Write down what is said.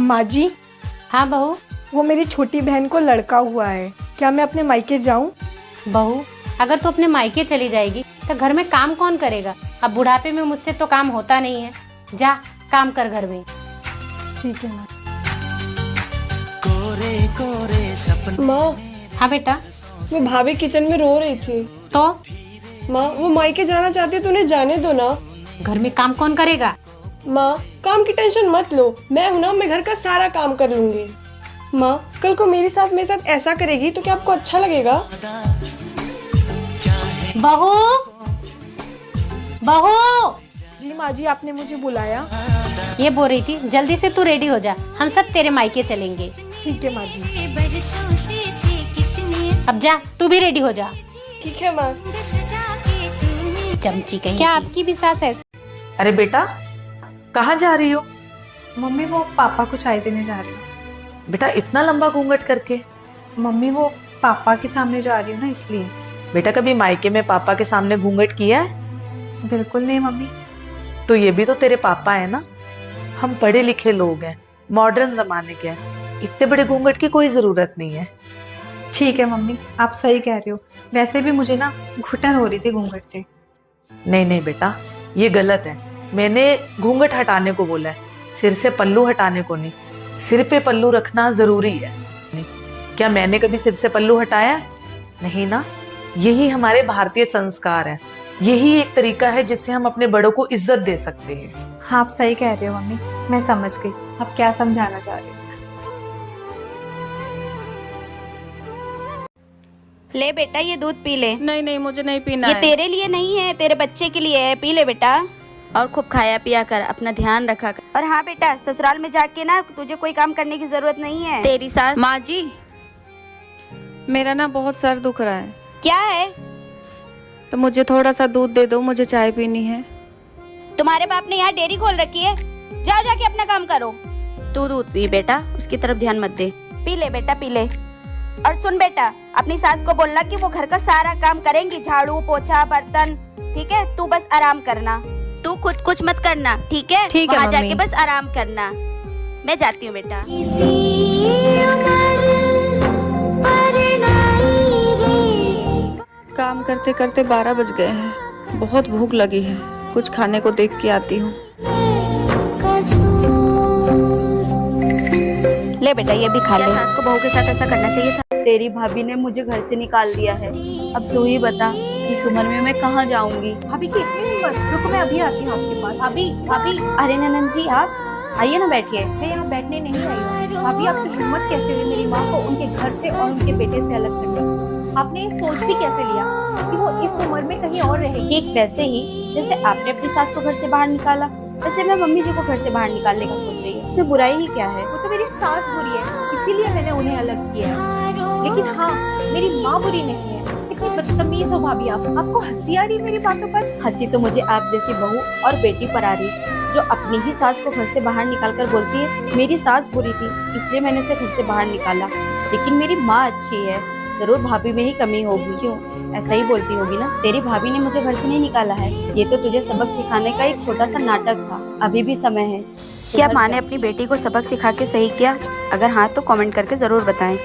माँ जी, हाँ बहू। वो मेरी छोटी बहन को लड़का हुआ है, क्या मैं अपने मायके जाऊँ? बहू, अगर तू अपने मायके चली जाएगी तो घर में काम कौन करेगा? अब बुढ़ापे में मुझसे तो काम होता नहीं है। जा काम कर घर में। ठीक है माँ। माँ, हाँ बेटा। वो भाभी किचन में रो रही थी। तो माँ, वो मायके जाना चाहती है तो उन्हें जाने दो ना। घर में काम कौन करेगा? माँ, काम की टेंशन मत लो, मैं हूँ ना, मैं घर का सारा काम कर लूंगी। माँ, कल को मेरे साथ ऐसा करेगी तो क्या आपको अच्छा लगेगा? बहू, बहू। जी माँ जी, आपने मुझे बुलाया? ये बोल रही थी जल्दी से तू रेडी हो जा, हम सब तेरे मायके चलेंगे। ठीक है माँ जी। अब जा तू भी रेडी हो जा। ठीक है माँ। चमची कहीं। क्या आपकी भी सास है? अरे बेटा, कहाँ जा रही हो? मम्मी वो पापा को चाय देने जा रही हूँ। बेटा इतना लंबा घूंघट करके? मम्मी वो पापा के सामने जा रही हूँ ना, इसलिए। बेटा कभी मायके में पापा के सामने घूंघट किया है? बिल्कुल नहीं मम्मी। तो ये भी तो तेरे पापा है ना। हम पढ़े लिखे लोग हैं, मॉडर्न जमाने के हैं, इतने बड़े घूंघट की कोई जरूरत नहीं है। ठीक है मम्मी, आप सही कह रहे हो। वैसे भी मुझे ना घुटन हो रही थी घूंघट से। नहीं नहीं बेटा, ये गलत है। मैंने घूंघट हटाने को बोला है, सिर से पल्लू हटाने को नहीं। सिर पे पल्लू रखना जरूरी है। क्या मैंने कभी सिर से पल्लू हटाया? नहीं ना। यही हमारे भारतीय संस्कार है, यही एक तरीका है जिससे हम अपने बड़ों को इज्जत दे सकते हैं। हाँ आप सही कह रहे हो मम्मी, मैं समझ गई। आप क्या समझाना चाह रहे हो? ले बेटा ये दूध पी ले। नहीं नहीं, मुझे नहीं पीना ये है। तेरे लिए नहीं है, तेरे बच्चे के लिए है। पी ले बेटा और खूब खाया पिया कर, अपना ध्यान रखा कर। और हाँ बेटा, ससुराल में जाके ना तुझे कोई काम करने की जरूरत नहीं है। तेरी सास। माँ जी, मेरा ना बहुत सर दुख रहा है। क्या है? तो मुझे थोड़ा सा दूध दे दो, मुझे चाय पीनी है। तुम्हारे बाप ने यहाँ डेयरी खोल रखी है, जाओ जाके अपना काम करो। तू दूध पी बेटा, उसकी तरफ ध्यान मत दे। पी ले बेटा पी ले। और सुन बेटा, अपनी सास को बोलना कि वो घर का सारा काम करेंगी, झाड़ू पोछा बर्तन। ठीक है, तू बस आराम करना, तू खुद कुछ मत करना। ठीक है, ठीक है वहाँ मम्मी। जाके बस आराम करना। मैं जाती हूँ बेटा। काम करते करते 12 बज गए हैं, बहुत भूख लगी है, कुछ खाने को देख के आती हूँ। ले बेटा ये भी खा ले। सास को बहू के साथ ऐसा करना चाहिए था। तेरी भाभी ने मुझे घर से निकाल दिया है, अब तू ही बता इस उम्र में मैं कहाँ जाऊंगी। भाभी की इतनी हिम्मत, रुको मैं अभी आती हूँ आपके पास। भाभी भाभी, अरे ननन जी आप आइए ना, बैठिए। मैं यहाँ बैठने नहीं आई हूँ। भाभी आपकी हिम्मत कैसे हुई मेरी माँ को उनके घर से और उनके बेटे से अलग करने की? आपने ये सोच भी कैसे लिया कि वो इस उम्र में कहीं और रहेगी? ठीक वैसे ही जैसे आपने अपनी सास को घर से बाहर निकाला, वैसे मैं मम्मी जी को घर से बाहर निकालने का सोच रही हूँ। इसमें बुराई ही क्या है? वो तो मेरी सास बुरी है, इसीलिए मैंने उन्हें अलग किया है। लेकिन हाँ, मेरी माँ बुरी नहीं है। कितनी बदतमीज हो भाभी आप। आपको हंसी आ रही है मेरी बातों पर? हंसी तो मुझे आप जैसी बहू और बेटी पर आ रही, जो अपनी ही सास को घर से बाहर निकाल कर बोलती है मेरी सास बुरी थी इसलिए मैंने उसे घर से बाहर निकाला, लेकिन मेरी माँ अच्छी है। जरूर भाभी में ही कमी होगी। क्यों ऐसा ही बोलती होगी ना। तेरी भाभी ने मुझे घर से नहीं निकाला है, ये तो तुझे सबक सिखाने का एक छोटा सा नाटक था। अभी भी समय है। क्या माँ ने अपनी बेटी को सबक सिखा के सही किया? अगर हाँ तो कमेंट करके जरूर बताएं।